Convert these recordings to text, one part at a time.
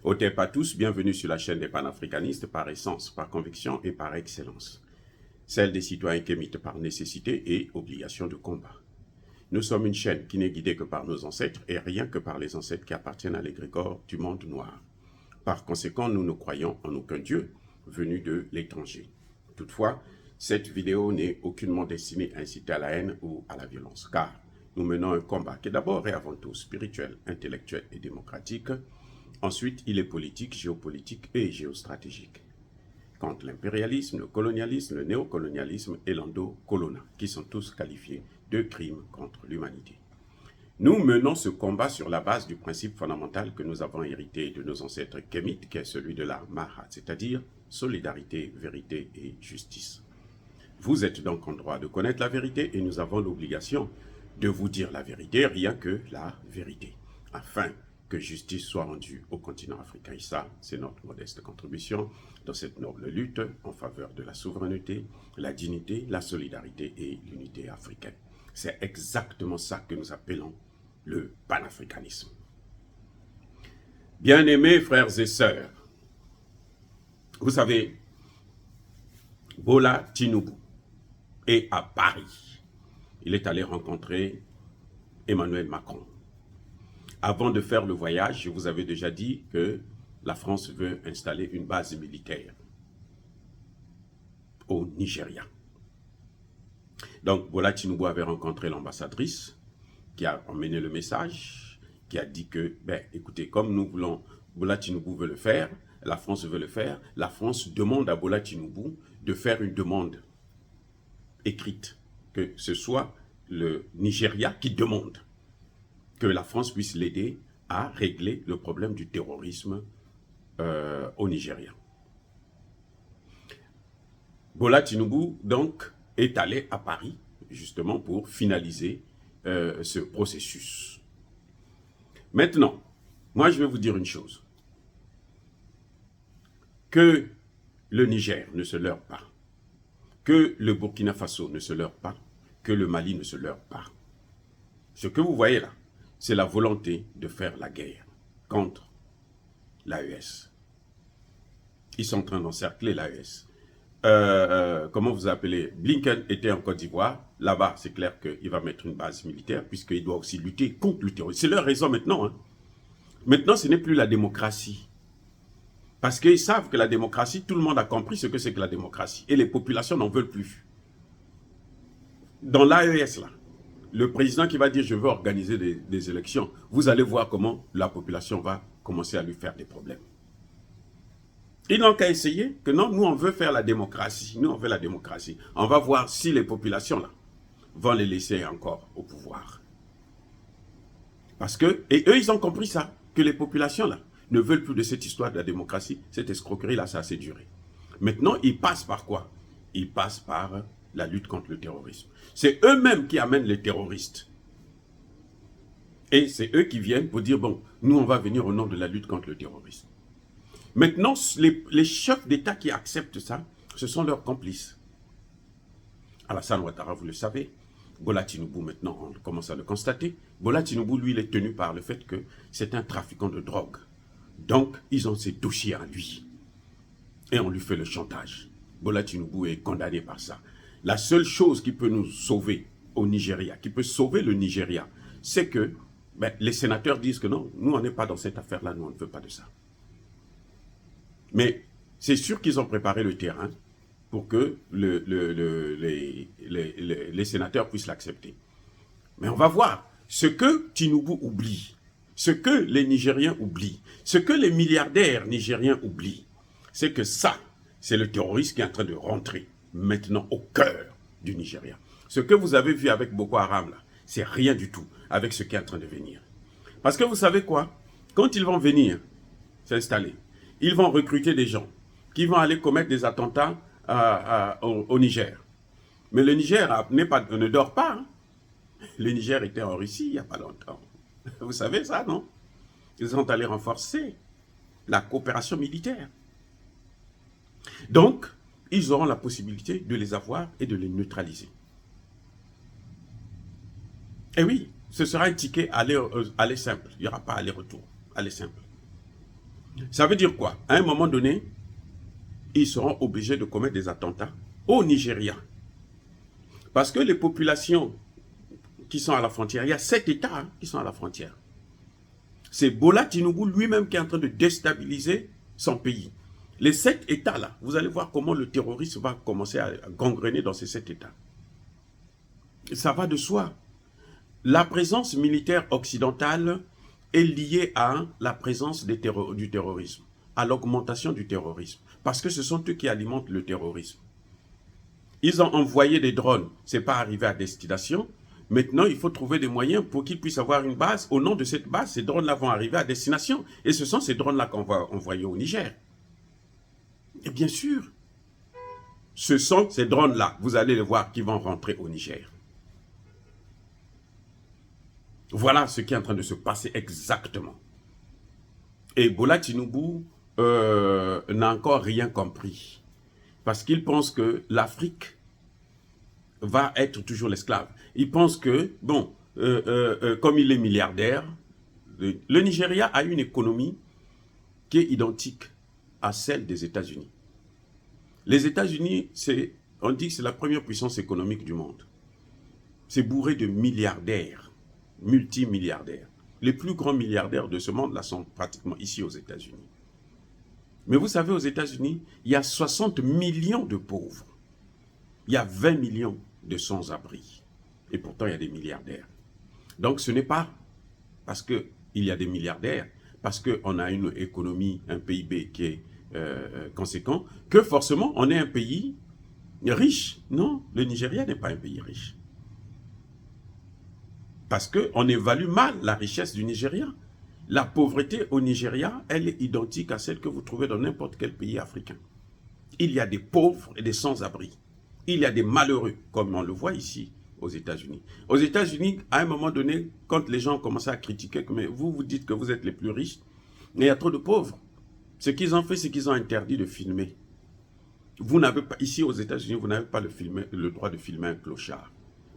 Otep à tous, bienvenue sur la chaîne des panafricanistes par essence, par conviction et par excellence. Celle des citoyens kémites par nécessité et obligation de combat. Nous sommes une chaîne qui n'est guidée que par nos ancêtres et rien que par les ancêtres qui appartiennent à l'égrégore du monde noir. Par conséquent, nous ne croyons en aucun Dieu venu de l'étranger. Toutefois, cette vidéo n'est aucunement destinée à inciter à la haine ou à la violence, car nous menons un combat qui est d'abord et avant tout spirituel, intellectuel et démocratique. Ensuite, il est politique, géopolitique et géostratégique. Contre l'impérialisme, le colonialisme, le néocolonialisme et l'endocolona, qui sont tous qualifiés de crimes contre l'humanité. Nous menons ce combat sur la base du principe fondamental que nous avons hérité de nos ancêtres kémites, qui est celui de la Mahat, c'est-à-dire solidarité, vérité et justice. Vous êtes donc en droit de connaître la vérité et nous avons l'obligation de vous dire la vérité, rien que la vérité, afin que justice soit rendue au continent africain. Et ça, c'est notre modeste contribution dans cette noble lutte en faveur de la souveraineté, la dignité, la solidarité et l'unité africaine. C'est exactement ça que nous appelons le panafricanisme. Bien-aimés frères et sœurs, vous savez, Bola Tinubu est à Paris. Il est allé rencontrer Emmanuel Macron. Avant de faire le voyage, je vous avais déjà dit que la France veut installer une base militaire au Nigeria. Donc, Bola Tinubu avait rencontré l'ambassadrice qui a emmené le message, qui a dit que, écoutez, comme nous voulons, Bola Tinubu veut le faire, la France veut le faire, la France demande à Bola Tinubu de faire une demande écrite, que ce soit le Nigeria qui demande que la France puisse l'aider à régler le problème du terrorisme au Nigeria. Bola Tinubu, donc, est allé à Paris, justement, pour finaliser ce processus. Maintenant, moi, je vais vous dire une chose. Que le Niger ne se leurre pas, que le Burkina Faso ne se leurre pas, que le Mali ne se leurre pas. Ce que vous voyez là, c'est la volonté de faire la guerre contre l'AES. Ils sont en train d'encercler l'AES. Comment vous appelez? Blinken était en Côte d'Ivoire. Là-bas, c'est clair qu'il va mettre une base militaire puisqu'il doit aussi lutter contre le terrorisme. C'est leur raison maintenant. Hein. Maintenant, ce n'est plus la démocratie. Parce qu'ils savent que la démocratie, tout le monde a compris ce que c'est que la démocratie. Et les populations n'en veulent plus. Dans l'AES, là, le président qui va dire « je veux organiser des élections », vous allez voir comment la population va commencer à lui faire des problèmes. Ils n'ont qu'à essayer que non, nous on veut faire la démocratie, nous on veut la démocratie. On va voir si les populations là vont les laisser encore au pouvoir. Parce que, et eux ils ont compris ça, que les populations là ne veulent plus de cette histoire de la démocratie, cette escroquerie là, ça a assez duré. Maintenant ils passent par quoi? Ils passent par la lutte contre le terrorisme. C'est eux-mêmes qui amènent les terroristes. Et c'est eux qui viennent pour dire, bon, nous on va venir au nom de la lutte contre le terrorisme. Maintenant, les chefs d'État qui acceptent ça, ce sont leurs complices. Alassane Ouattara, vous le savez, Bola Tinubu, maintenant, on commence à le constater. Bola Tinubu, lui, il est tenu par le fait que c'est un trafiquant de drogue. Donc, ils ont ces dossiers à lui. Et on lui fait le chantage. Bola Tinubu est condamné par ça. La seule chose qui peut nous sauver au Nigeria, qui peut sauver le Nigeria, c'est que les sénateurs disent que non, nous, on n'est pas dans cette affaire-là, nous, on ne veut pas de ça. Mais c'est sûr qu'ils ont préparé le terrain pour que les sénateurs puissent l'accepter. Mais on va voir ce que Tinubu oublie, ce que les Nigériens oublient, ce que les milliardaires nigériens oublient, c'est que ça, c'est le terrorisme qui est en train de rentrer maintenant au cœur du Nigeria. Ce que vous avez vu avec Boko Haram, là, c'est rien du tout avec ce qui est en train de venir. Parce que vous savez quoi? Quand ils vont venir s'installer, ils vont recruter des gens qui vont aller commettre des attentats au Niger. Mais le Niger ne dort pas. Hein. Le Niger était en Russie il n'y a pas longtemps. Vous savez ça, non? Ils sont allés renforcer la coopération militaire. Donc, ils auront la possibilité de les avoir et de les neutraliser. Et oui, ce sera un ticket aller simple. Il n'y aura pas aller-retour. Aller simple. Ça veut dire quoi? À un moment donné, ils seront obligés de commettre des attentats au Nigeria. Parce que les populations qui sont à la frontière, il y a 7 États qui sont à la frontière. C'est Bola Tinubu lui-même qui est en train de déstabiliser son pays. Les 7 États-là, vous allez voir comment le terrorisme va commencer à gangréner dans ces 7 États. Ça va de soi. La présence militaire occidentale est liée à la présence du terrorisme, à l'augmentation du terrorisme. Parce que ce sont eux qui alimentent le terrorisme. Ils ont envoyé des drones, ce n'est pas arrivé à destination. Maintenant, il faut trouver des moyens pour qu'ils puissent avoir une base. Au nom de cette base, ces drones-là vont arriver à destination. Et ce sont ces drones-là qu'on va envoyer au Niger. Et bien sûr, ce sont ces drones-là, vous allez les voir, qui vont rentrer au Niger. Voilà ce qui est en train de se passer exactement. Et Bola Tinubu n'a encore rien compris. Parce qu'il pense que l'Afrique va être toujours l'esclave. Il pense que, bon, comme il est milliardaire, le Nigeria a une économie qui est identique à celle des États-Unis. Les États-Unis, on dit que c'est la première puissance économique du monde. C'est bourré de milliardaires, multimilliardaires. Les plus grands milliardaires de ce monde-là sont pratiquement ici aux États-Unis. Mais vous savez, aux États-Unis, il y a 60 millions de pauvres. Il y a 20 millions de sans-abri. Et pourtant, il y a des milliardaires. Donc, ce n'est pas parce qu'il y a des milliardaires, parce qu'on a une économie, un PIB qui est conséquent, que forcément, on est un pays riche. Non, le Nigeria n'est pas un pays riche. Parce qu'on évalue mal la richesse du Nigeria. La pauvreté au Nigeria, elle est identique à celle que vous trouvez dans n'importe quel pays africain. Il y a des pauvres et des sans-abri. Il y a des malheureux, comme on le voit ici aux États-Unis. Aux États-Unis, à un moment donné, quand les gens commençaient à critiquer, mais vous dites que vous êtes les plus riches, mais il y a trop de pauvres. Ce qu'ils ont fait, c'est qu'ils ont interdit de filmer. Vous n'avez pas, ici aux États-Unis, vous n'avez pas le droit de filmer un clochard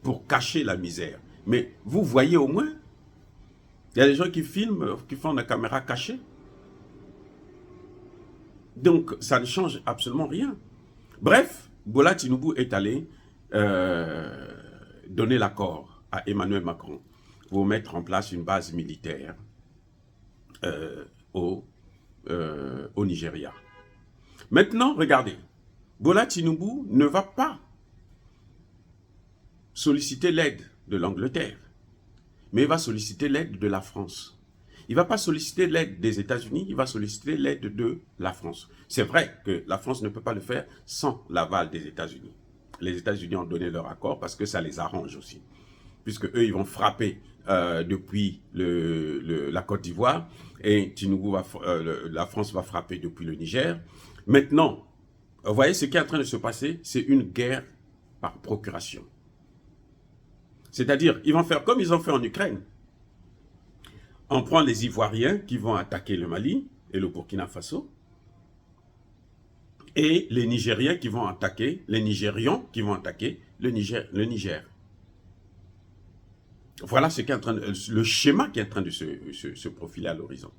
pour cacher la misère. Mais vous voyez au moins, il y a des gens qui filment, qui font la caméra cachée. Donc, ça ne change absolument rien. Bref, Bola Tinubu est allé donner l'accord à Emmanuel Macron pour mettre en place une base militaire au Nigeria. Maintenant, regardez, Bola Tinubu ne va pas solliciter l'aide de l'Angleterre, mais il va solliciter l'aide de la France. Il ne va pas solliciter l'aide des États-Unis, il va solliciter l'aide de la France. C'est vrai que la France ne peut pas le faire sans l'aval des États-Unis. Les États-Unis ont donné leur accord parce que ça les arrange aussi. Puisque eux, ils vont frapper depuis la Côte d'Ivoire et la France va frapper depuis le Niger. Maintenant, vous voyez ce qui est en train de se passer, c'est une guerre par procuration. C'est-à-dire, ils vont faire comme ils ont fait en Ukraine. On prend les Ivoiriens qui vont attaquer le Mali et le Burkina Faso, et les Nigériens qui vont attaquer, les Nigérians qui vont attaquer le Niger. Voilà ce qui est en train le schéma qui est en train de se profiler à l'horizon.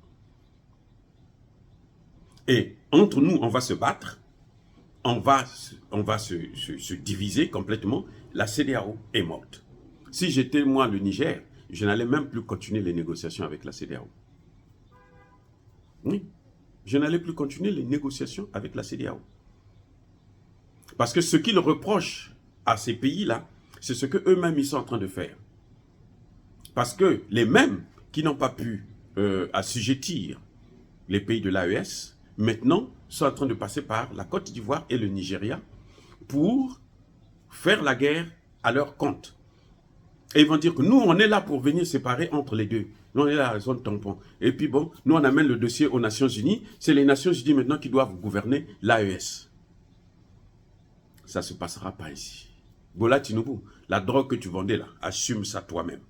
Et entre nous, on va se battre, on va se diviser complètement. La CEDEAO est morte. Si j'étais moi le Niger, je n'allais même plus continuer les négociations avec la CEDEAO. Oui, je n'allais plus continuer les négociations avec la CEDEAO. Parce que ce qu'ils reprochent à ces pays-là, c'est ce qu'eux-mêmes ils sont en train de faire. Parce que les mêmes qui n'ont pas pu assujettir les pays de l'AES, maintenant sont en train de passer par la Côte d'Ivoire et le Nigeria pour faire la guerre à leur compte. Et ils vont dire que nous, on est là pour venir séparer entre les deux. Nous, on est là à la zone tampon. Et puis bon, nous, on amène le dossier aux Nations Unies. C'est les Nations Unies maintenant qui doivent gouverner l'AES. Ça ne se passera pas ici. Bola Tinubu, la drogue que tu vendais là, assume ça toi-même.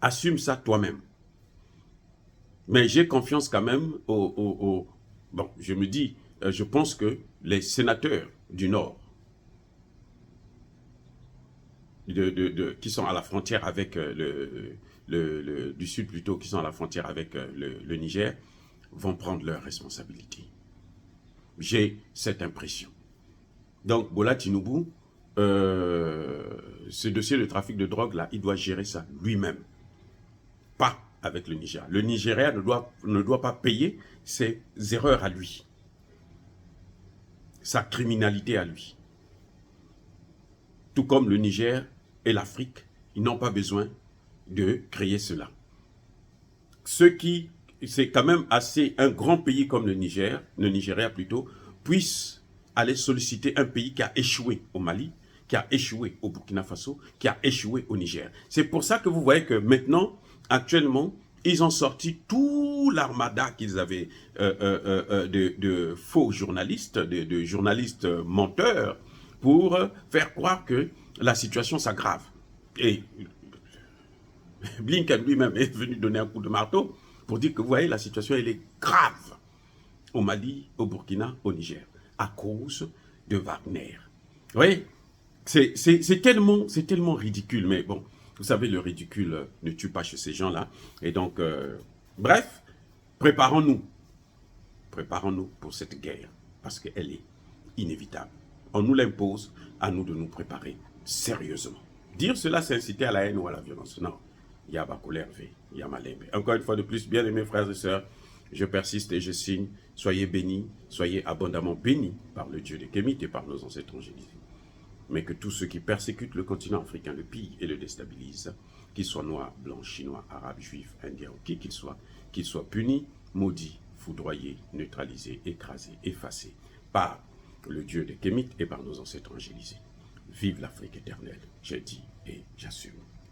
Assume ça toi-même. Mais j'ai confiance quand même bon, je me dis, je pense que les sénateurs du Nord, qui sont à la frontière avec du Sud plutôt, qui sont à la frontière avec le Niger, vont prendre leurs responsabilités. J'ai cette impression. Donc, Bola Tinubu, ce dossier de trafic de drogue, là, il doit gérer ça lui-même. Pas avec le Nigeria. Le Nigeria ne doit pas payer ses erreurs à lui. Sa criminalité à lui. Tout comme le Niger et l'Afrique, ils n'ont pas besoin de créer cela. C'est quand même assez, un grand pays comme le Nigeria plutôt, puisse aller solliciter un pays qui a échoué au Mali, qui a échoué au Burkina Faso, qui a échoué au Niger. C'est pour ça que vous voyez que maintenant, actuellement, ils ont sorti tout l'armada qu'ils avaient de faux journalistes, de journalistes menteurs, pour faire croire que la situation s'aggrave. Et Blinken lui-même est venu donner un coup de marteau pour dire que vous voyez, la situation elle est grave au Mali, au Burkina, au Niger, à cause de Wagner. Vous voyez, c'est tellement ridicule, mais bon, vous savez, le ridicule ne tue pas chez ces gens-là. Et donc, bref, préparons-nous pour cette guerre, parce qu'elle est inévitable. On nous l'impose, à nous de nous préparer sérieusement. Dire cela, c'est inciter à la haine ou à la violence. Non. Il y a Bakolervé, il y a Malembe. Encore une fois de plus, bien aimés frères et sœurs, je persiste et je signe. Soyez bénis, soyez abondamment bénis par le Dieu de Kémit et par nos ancêtres angélisés. Mais que tous ceux qui persécutent le continent africain le pillent et le déstabilisent, qu'ils soient noirs, blancs, chinois, arabes, juifs, indiens ou qui qu'ils soient punis, maudits, foudroyés, neutralisés, écrasés, effacés par le Dieu de Kémit et par nos ancêtres angélisés. Vive l'Afrique éternelle, j'ai dit et j'assume.